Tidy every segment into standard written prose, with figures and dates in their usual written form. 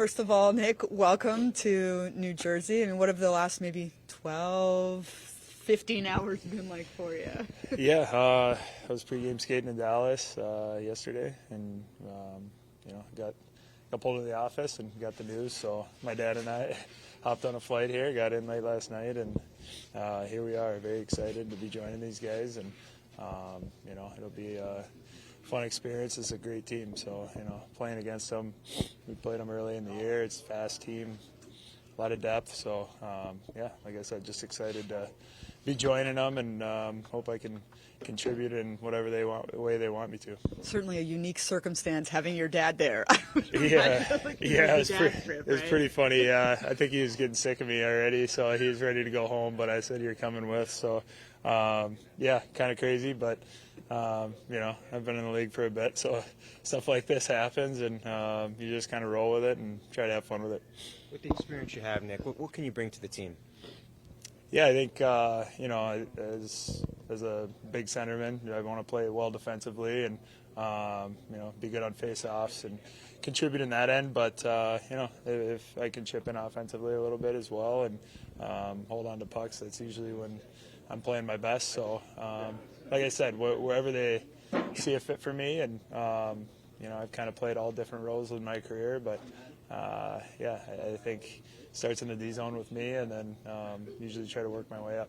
first of all, Nick, welcome to New Jersey. I mean, what have the last maybe 12, 15 hours been like for you? Yeah, I was pregame skating in Dallas yesterday, and got pulled into the office and got the news. So my dad and I hopped on a flight here, got in late last night, and here we are. Very excited to be joining these guys, and it'll be a fun experience. It's a great team, so playing against them, we played them early in the year. It's a fast team, a lot of depth. So like I said, just excited to be joining them, and hope I can contribute in whatever way they want me to. Certainly a unique circumstance having your dad there. It was pretty funny. I think he was getting sick of me already, so he was ready to go home, but I said, "You're coming with." So kind of crazy, but I've been in the league for a bit, so stuff like this happens, and you just kind of roll with it and try to have fun with it. With the experience you have, Nick, what can you bring to the team? Yeah, I think as a big centerman, I want to play well defensively and be good on face-offs and contribute in that end. But if I can chip in offensively a little bit as well and hold on to pucks, that's usually when I'm playing my best. So like I said, wherever they see a fit for me, and I've kind of played all different roles in my career, but I think it starts in the D zone with me, and then usually try to work my way up.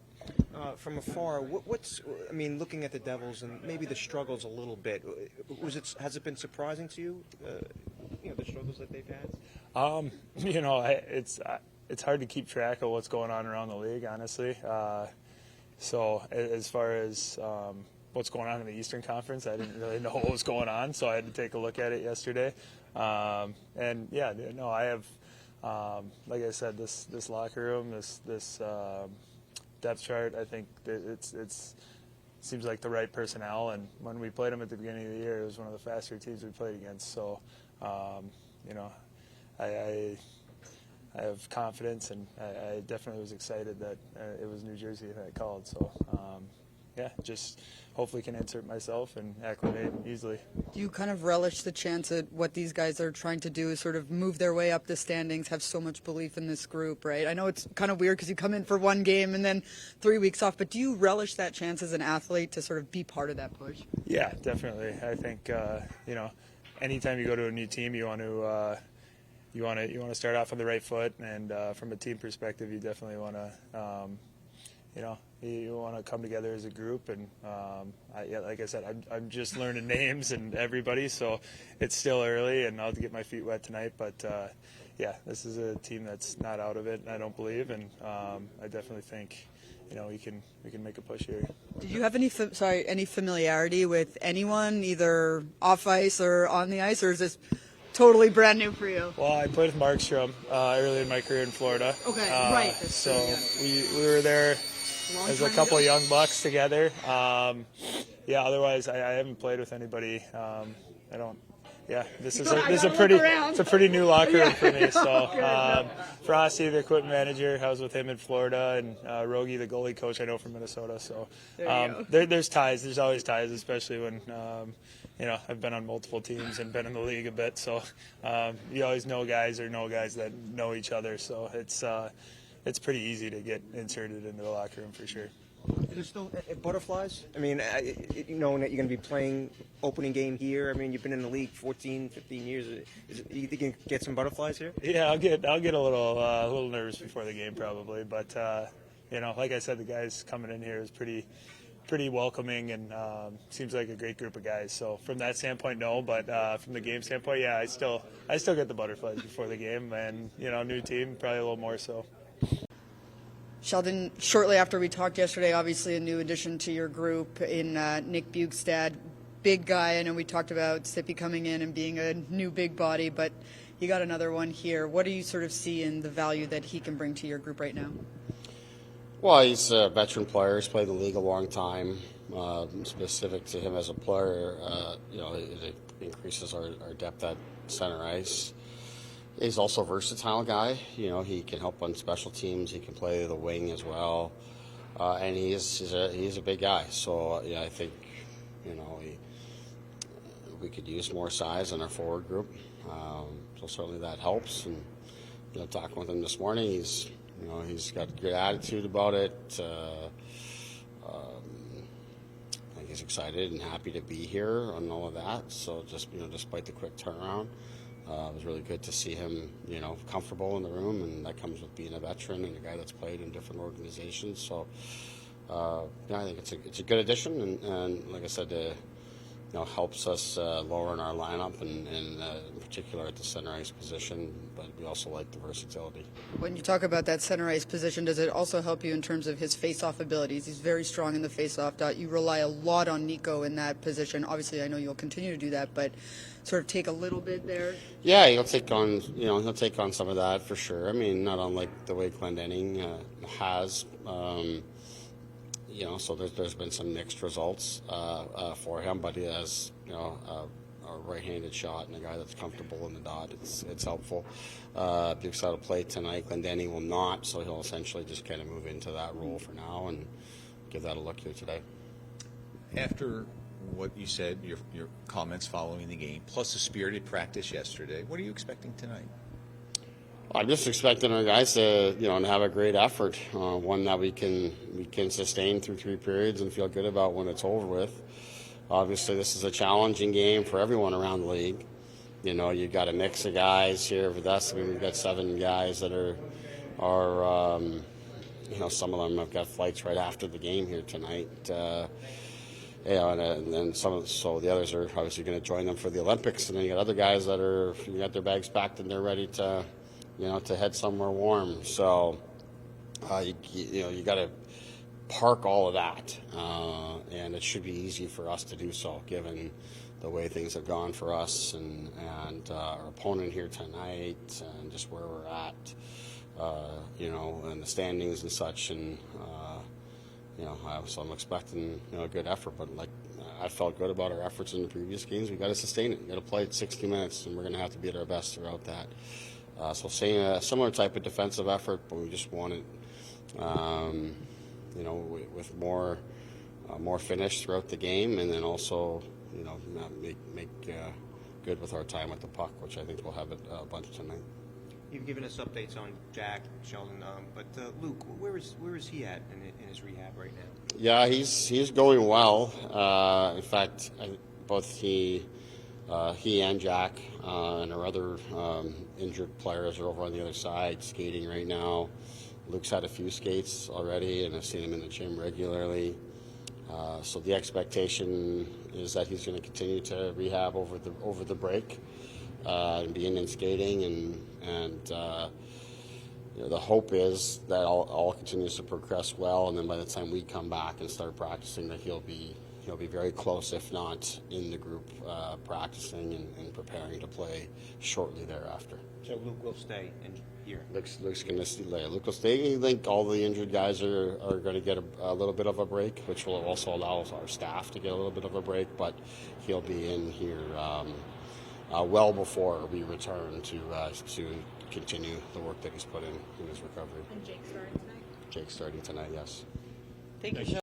From afar, looking at the Devils and maybe the struggles a little bit, has it been surprising to you, the struggles that they've had? It's hard to keep track of what's going on around the league, honestly. So as far as what's going on in the Eastern Conference, I didn't really know what was going on, so I had to take a look at it yesterday. I have, like I said, this locker room, this depth chart. I think it seems like the right personnel. And when we played them at the beginning of the year, it was one of the faster teams we played against. So, I have confidence, and I definitely was excited that it was New Jersey that I called. So, just hopefully can insert myself and acclimate easily. Do you kind of relish the chance at what these guys are trying to do is sort of move their way up the standings, have so much belief in this group, right? I know it's kind of weird because you come in for one game and then 3 weeks off, but do you relish that chance as an athlete to sort of be part of that push? Yeah, definitely. I think, anytime you go to a new team, you want to start off on the right foot, and from a team perspective, you definitely want to, you want to come together as a group. And like I said, I'm just learning names and everybody, so it's still early, and I'll have to get my feet wet tonight. But this is a team that's not out of it, I don't believe, and I definitely think we can make a push here. Did you have any familiarity with anyone, either off ice or on the ice, or is this totally brand new for you? Well, I played with Markstrom early in my career in Florida. Okay, right. So we were there as a couple of young bucks together. Otherwise I haven't played with anybody. It's a pretty new locker room for me. So Frosty, the equipment manager, I was with him in Florida, and Rogie, the goalie coach, I know from Minnesota. So there's ties. There's always ties, especially when I've been on multiple teams and been in the league a bit. So you always know guys that know each other. So it's pretty easy to get inserted into the locker room for sure. There's still butterflies? Knowing that you're going to be playing opening game here, you've been in the league 14, 15 years. You think you can get some butterflies here? Yeah, I'll get a little nervous before the game probably. But, like I said, the guys coming in here is pretty welcoming, and seems like a great group of guys. So from that standpoint, no. But from the game standpoint, yeah, I still get the butterflies before the game. And, new team, probably a little more so. Sheldon, shortly after we talked yesterday, obviously a new addition to your group in Nick Bjugstad. Big guy. I know we talked about Sippy coming in and being a new big body, but you got another one here. What do you sort of see in the value that he can bring to your group right now? Well, he's a veteran player. He's played the league a long time. Specific to him as a player, it increases our depth at center ice. He's also a versatile guy. He can help on special teams. He can play the wing as well, and he's a big guy. So I think we could use more size in our forward group. certainly that helps. And talking with him this morning, he's got a good attitude about it. I think he's excited and happy to be here and all of that. So just despite the quick turnaround, it was really good to see him comfortable in the room, and that comes with being a veteran and a guy that's played in different organizations. So I think it's a good addition, and like I said, helps us lower in our lineup, and in particular at the center ice position, but we also like the versatility. When you talk about that center ice position, does it also help you in terms of his face-off abilities? He's very strong in the face-off dot. You rely a lot on Nico in that position. Obviously, I know you'll continue to do that, but sort of take a little bit there. Yeah, he'll take on some of that for sure. I mean, not unlike the way Glendening has. So there's been some mixed results for him, but he has a right-handed shot and a guy that's comfortable in the dot. It's helpful. Bjugstad will play tonight. Glendening will not, so he'll essentially just kind of move into that role for now and give that a look here today. After what you said, your comments following the game, plus a spirited practice yesterday, what are you expecting tonight? I'm just expecting our guys to, have a great effort, one that we can sustain through 3 periods and feel good about when it's over with. Obviously, this is a challenging game for everyone around the league. You've got a mix of guys here with us. I mean, we've got 7 guys that are some of them have got flights right after the game here tonight. And then so the others are obviously going to join them for the Olympics, and then you got other guys that got their bags packed and they're ready to head somewhere warm. So, you got to park all of that, and it should be easy for us to do so, given the way things have gone for us and our opponent here tonight, and just where we're at, and the standings and such. And so I'm expecting a good effort, but I felt good about our efforts in the previous games. We got to sustain it. We got to play it 60 minutes, and we're going to have to be at our best throughout that. So saying a similar type of defensive effort, but we just want it, with more finish throughout the game, and then also, make good with our time with the puck, which I think we'll have a bunch tonight. You've given us updates on Jack, Sheldon, but Luke, where is he at in his rehab right now? Yeah, he's going well. In fact, both he and Jack and our other injured players are over on the other side skating right now. Luke's had a few skates already, and I've seen him in the gym regularly. So the expectation is that he's going to continue to rehab over the break and be in skating, and the hope is that all continues to progress well, and then by the time we come back and start practicing, that he'll be very close, if not in the group, practicing and preparing to play shortly thereafter. So Luke will stay in here. Luke's going to stay. Luke will stay. I think all the injured guys are going to get a little bit of a break, which will also allow our staff to get a little bit of a break. But he'll be in here well before we return to continue the work that he's put in his recovery. And Jake's starting tonight? Jake's starting tonight, yes. Thank you, Sheldon.